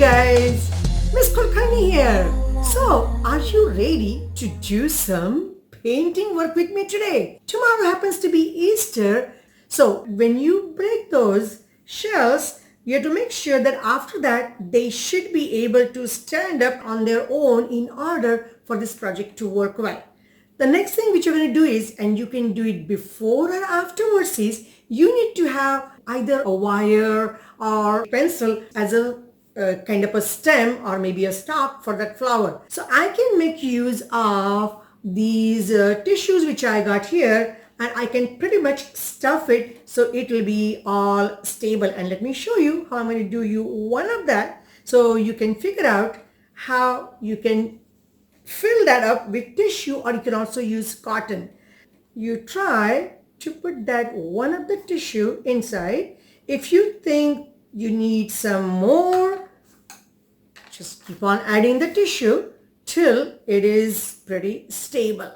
guys, Miss Kulkarni here. So, are you ready to do some painting work with me today? Tomorrow happens to be Easter. So, when you break those shells, you have to make sure that after that they should be able to stand up on their own in order for this project to work well. The next thing which you're going to do is, and you can do it before or afterwards, is you need to have either a wire or pencil as a kind of a stem or maybe a stalk for that flower. So I can make use of these tissues which I got here, and I can pretty much stuff it so it will be all stable. And let me show you how I'm going to do you one of that so you can figure out how you can fill that up with tissue, or you can also use cotton. You try to put that one of the tissue inside. If you think you need some more, just keep on adding the tissue till it is pretty stable.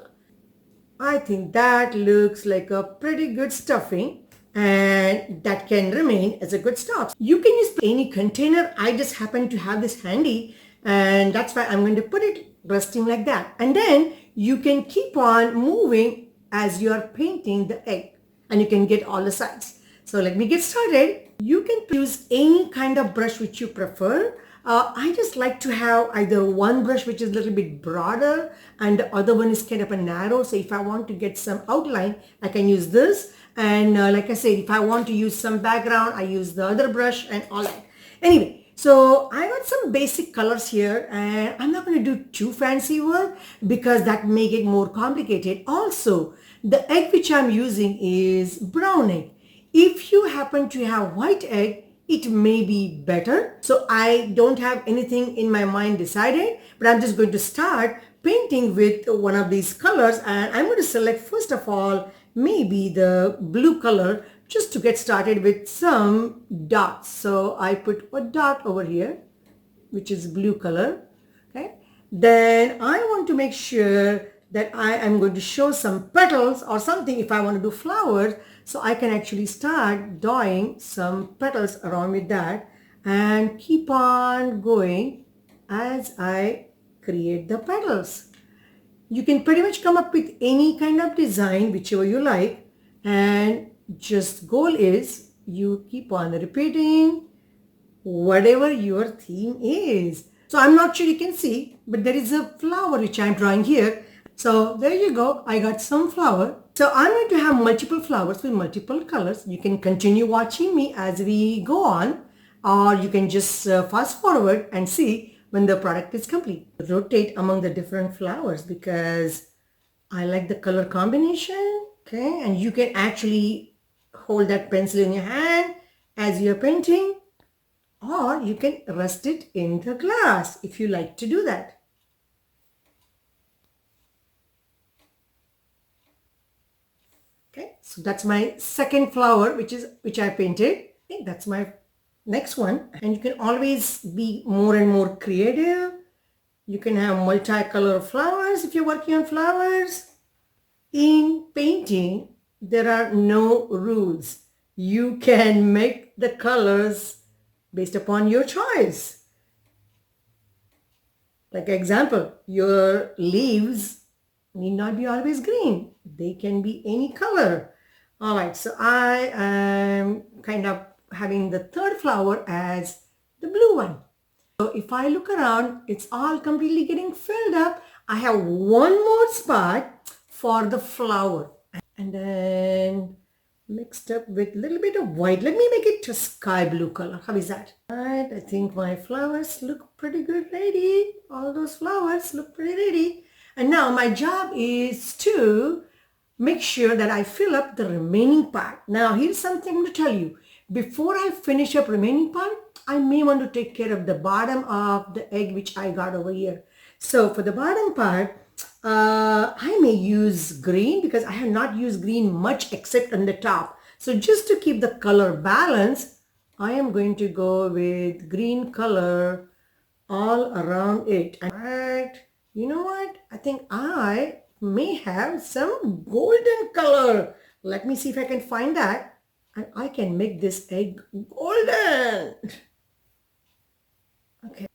I think that looks like a pretty good stuffing, and that can remain as a good stuff. You can use any container. I just happen to have this handy, and that's why I'm going to put it resting like that. And then you can keep on moving as you are painting the egg, and you can get all the sides. So let me get started. You can use any kind of brush which you prefer. I just like to have either one brush which is a little bit broader and the other one is kind of a narrow. So if I want to get some outline, I can use this. And like I said, if I want to use some background, I use the other brush and all that. Anyway, so I got some basic colors here, and I'm not going to do too fancy work because that may get more complicated. Also, the egg which I'm using is brown egg. If you happen to have white egg, it may be better. So I don't have anything in my mind decided, but I'm just going to start painting with one of these colors, and I'm going to select first of all maybe the blue color just to get started with some dots. So I put a dot over here which is blue color. Okay, then I want to make sure that I am going to show some petals or something if I want to do flowers. So I can actually start drawing some petals around with that and keep on going as I create the petals. You can pretty much come up with any kind of design, whichever you like, and just goal is you keep on repeating whatever your theme is. So I'm not sure you can see, but there is a flower which I'm drawing here. So there you go. I got some flower. So I'm going to have multiple flowers with multiple colors. You can continue watching me as we go on, or you can just fast forward and see when the product is complete. Rotate among the different flowers because I like the color combination. Okay, and you can actually hold that pencil in your hand as you're painting, or you can rest it in the glass if you like to do that. Okay, so that's my second flower which I painted. Okay, that's my next one. And you can always be more and more creative. You can have multicolor flowers if you're working on flowers. In painting, there are no rules. You can make the colors based upon your choice. Like example, your leaves need not be always green. They can be any color. All right, so I am kind of having the third flower as the blue one. So if I look around, it's all completely getting filled up. I have one more spot for the flower, and then mixed up with a little bit of white. Let me make it a sky blue color. How is that? All right, I think my flowers look pretty good ready. All those flowers look pretty ready. And now my job is to make sure that I fill up the remaining part. Now here's something I'm going to tell you. Before I finish up remaining part, I may want to take care of the bottom of the egg which I got over here. So for the bottom part, I may use green because I have not used green much except on the top. So just to keep the color balanced, I am going to go with green color all around it. All right, you know what? I think I may have some golden color. Let me see if I can find that, and I can make this egg golden. Okay.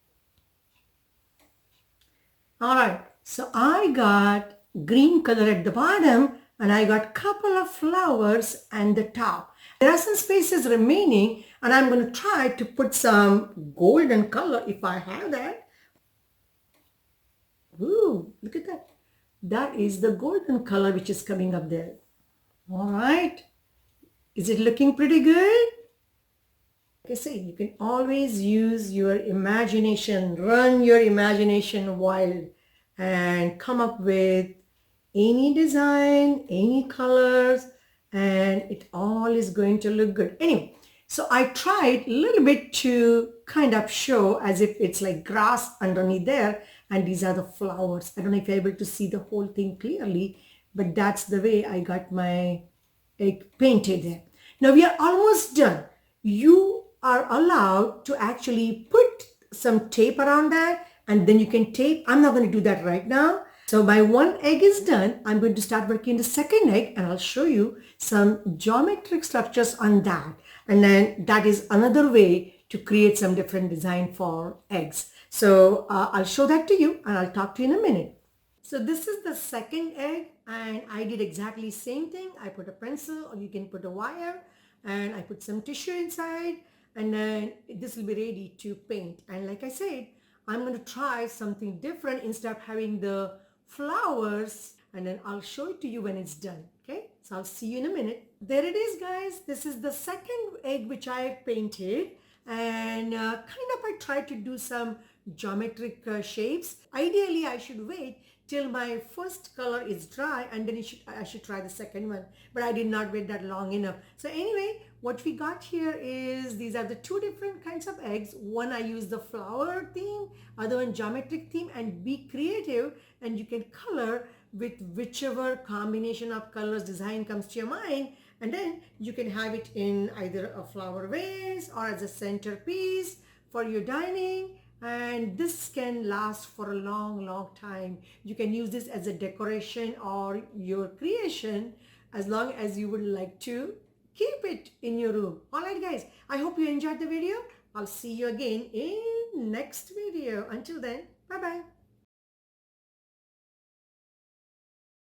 All right. So I got green color at the bottom and I got couple of flowers and the top. There are some spaces remaining and I'm going to try to put some golden color if I have that. Ooh, look at that. That is the golden color which is coming up there. All right. Is it looking pretty good? Like I say, you can always use your imagination, run your imagination wild and come up with any design, any colors, and it all is going to look good. Anyway, so I tried a little bit to kind of show as if it's like grass underneath there, and these are the flowers. I don't know if you're able to see the whole thing clearly, but that's the way I got my egg painted there. Now we are almost done. You are allowed to actually put some tape around that and then you can tape. I'm not going to do that right now. So my one egg is done. I'm going to start working the second egg and I'll show you some geometric structures on that. And then that is another way to create some different design for eggs. So I'll show that to you and I'll talk to you in a minute. So this is the second egg and I did exactly same thing. I put a pencil or you can put a wire and I put some tissue inside and then this will be ready to paint. And like I said, I'm going to try something different instead of having the flowers and then I'll show it to you when it's done. Okay, so I'll see you in a minute. There it is, guys. This is the second egg which I painted and kind of I tried to do some geometric shapes. Ideally, I should wait till my first color is dry and then I should try the second one, but I did not wait that long enough. So anyway, what we got here is these are the two different kinds of eggs. One I use the flower theme, other one geometric theme, and be creative and you can color with whichever combination of colors design comes to your mind, and then you can have it in either a flower vase or as a centerpiece for your dining. And this can last for a long time. You can use this as a decoration or your creation as long as you would like to keep it in your room. All right, guys, I hope you enjoyed the video. I'll see you again in next video. Until then, bye bye.